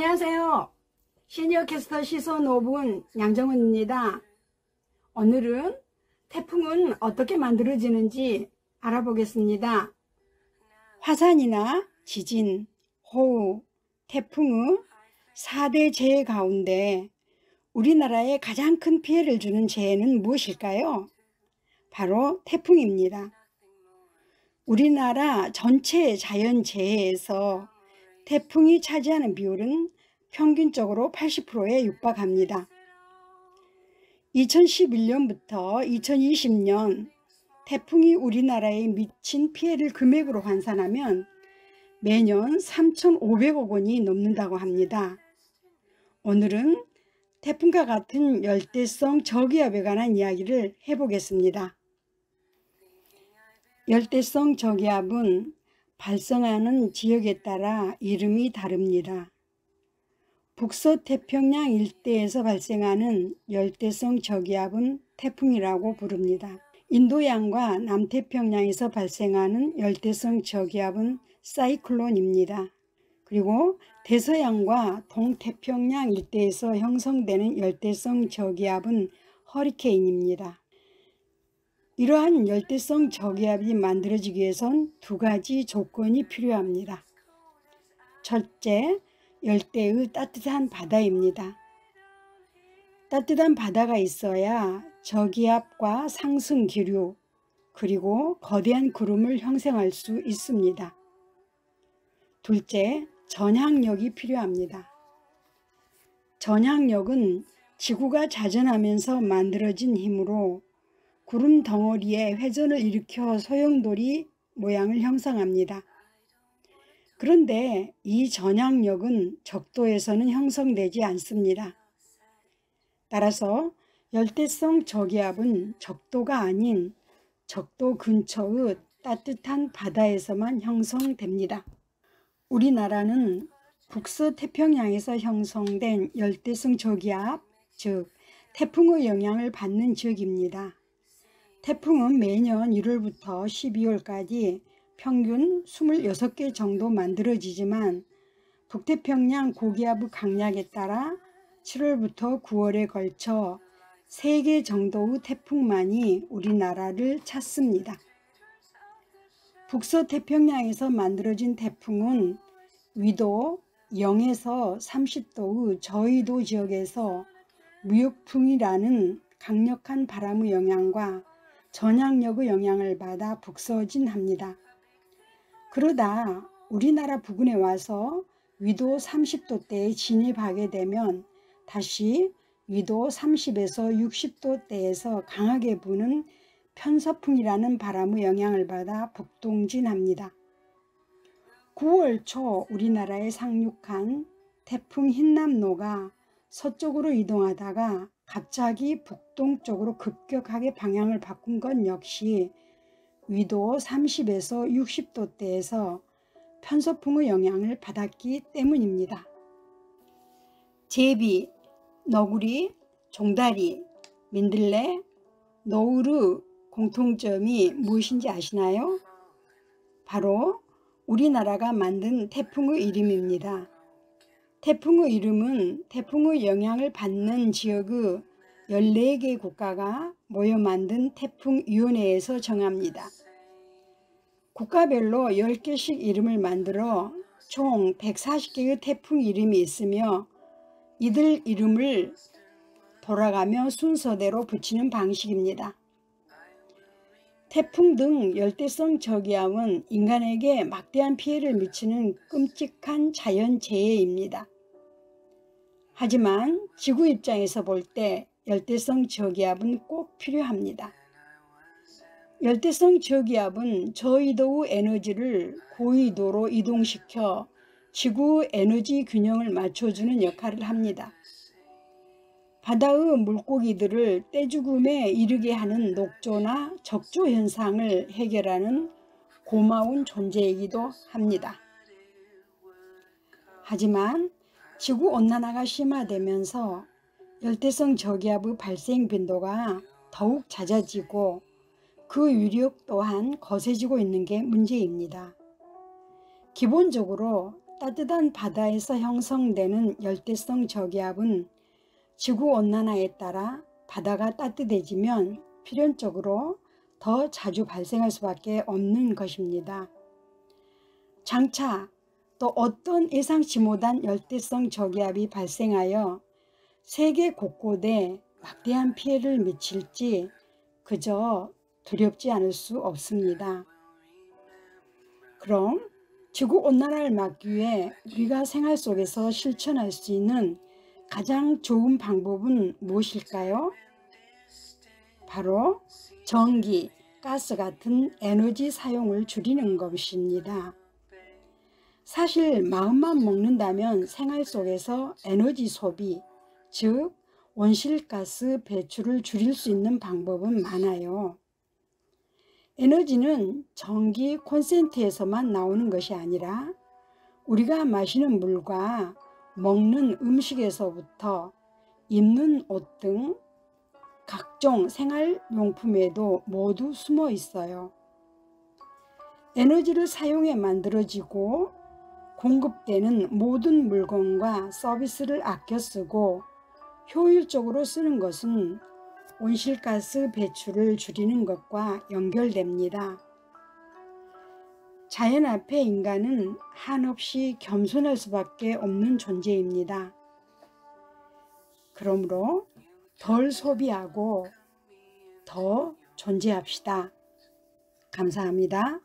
안녕하세요. 시니어 캐스터 시선 5분 양정은입니다. 오늘은 태풍은 어떻게 만들어지는지 알아보겠습니다. 화산이나 지진, 호우, 태풍의 4대 재해 가운데 우리나라에 가장 큰 피해를 주는 재해는 무엇일까요? 바로 태풍입니다. 우리나라 전체 자연재해에서 태풍이 차지하는 비율은 평균적으로 80%에 육박합니다. 2011년부터 2020년 태풍이 우리나라에 미친 피해를 금액으로 환산하면 매년 3,500억 원이 넘는다고 합니다. 오늘은 태풍과 같은 열대성 저기압에 관한 이야기를 해보겠습니다. 열대성 저기압은 발생하는 지역에 따라 이름이 다릅니다. 북서태평양 일대에서 발생하는 열대성 저기압은 태풍이라고 부릅니다. 인도양과 남태평양에서 발생하는 열대성 저기압은 사이클론입니다. 그리고 대서양과 동태평양 일대에서 형성되는 열대성 저기압은 허리케인입니다. 이러한 열대성 저기압이 만들어지기 위해선 두 가지 조건이 필요합니다. 첫째, 열대의 따뜻한 바다입니다. 따뜻한 바다가 있어야 저기압과 상승 기류, 그리고 거대한 구름을 형성할 수 있습니다. 둘째, 전향력이 필요합니다. 전향력은 지구가 자전하면서 만들어진 힘으로 구름 덩어리에 회전을 일으켜 소용돌이 모양을 형성합니다. 그런데 이 전향력은 적도에서는 형성되지 않습니다. 따라서 열대성 저기압은 적도가 아닌 적도 근처의 따뜻한 바다에서만 형성됩니다. 우리나라는 북서태평양에서 형성된 열대성 저기압, 즉 태풍의 영향을 받는 지역입니다. 태풍은 매년 1월부터 12월까지 평균 26개 정도 만들어지지만 북태평양 고기압의 강약에 따라 7월부터 9월에 걸쳐 3개 정도의 태풍만이 우리나라를 찾습니다. 북서태평양에서 만들어진 태풍은 위도 0에서 30도의 저위도 지역에서 무역풍이라는 강력한 바람의 영향과 전향력의 영향을 받아 북서진합니다. 그러다 우리나라 부근에 와서 위도 30도대에 진입하게 되면 다시 위도 30에서 60도대에서 강하게 부는 편서풍이라는 바람의 영향을 받아 북동진합니다. 9월 초 우리나라에 상륙한 태풍 흰남노가 서쪽으로 이동하다가 갑자기 북동쪽으로 급격하게 방향을 바꾼 것 역시 위도 30에서 60도대에서 편서풍의 영향을 받았기 때문입니다. 제비, 너구리, 종다리, 민들레, 노을의 공통점이 무엇인지 아시나요? 바로 우리나라가 만든 태풍의 이름입니다. 태풍의 이름은 태풍의 영향을 받는 지역의 14개 국가가 모여 만든 태풍위원회에서 정합니다. 국가별로 10개씩 이름을 만들어 총 140개의 태풍 이름이 있으며 이들 이름을 돌아가며 순서대로 붙이는 방식입니다. 태풍 등 열대성 저기압은 인간에게 막대한 피해를 미치는 끔찍한 자연재해입니다. 하지만 지구 입장에서 볼 때 열대성 저기압은 꼭 필요합니다. 열대성 저기압은 저위도의 에너지를 고위도로 이동시켜 지구 에너지 균형을 맞춰주는 역할을 합니다. 바다의 물고기들을 떼죽음에 이르게 하는 녹조나 적조 현상을 해결하는 고마운 존재이기도 합니다. 하지만 지구온난화가 심화되면서 열대성 저기압의 발생 빈도가 더욱 잦아지고 그 위력 또한 거세지고 있는 게 문제입니다. 기본적으로 따뜻한 바다에서 형성되는 열대성 저기압은 지구온난화에 따라 바다가 따뜻해지면 필연적으로 더 자주 발생할 수밖에 없는 것입니다. 장차 또 어떤 예상치 못한 열대성 저기압이 발생하여 세계 곳곳에 막대한 피해를 미칠지 그저 두렵지 않을 수 없습니다. 그럼 지구온난화를 막기 위해 우리가 생활 속에서 실천할 수 있는 가장 좋은 방법은 무엇일까요? 바로 전기, 가스 같은 에너지 사용을 줄이는 것입니다. 사실 마음만 먹는다면 생활 속에서 에너지 소비, 즉 온실가스 배출을 줄일 수 있는 방법은 많아요. 에너지는 전기 콘센트에서만 나오는 것이 아니라 우리가 마시는 물과 먹는 음식에서부터 입는 옷 등 각종 생활용품에도 모두 숨어 있어요. 에너지를 사용해 만들어지고 공급되는 모든 물건과 서비스를 아껴 쓰고 효율적으로 쓰는 것은 온실가스 배출을 줄이는 것과 연결됩니다. 자연 앞에 인간은 한없이 겸손할 수밖에 없는 존재입니다. 그러므로 덜 소비하고 더 존재합시다. 감사합니다.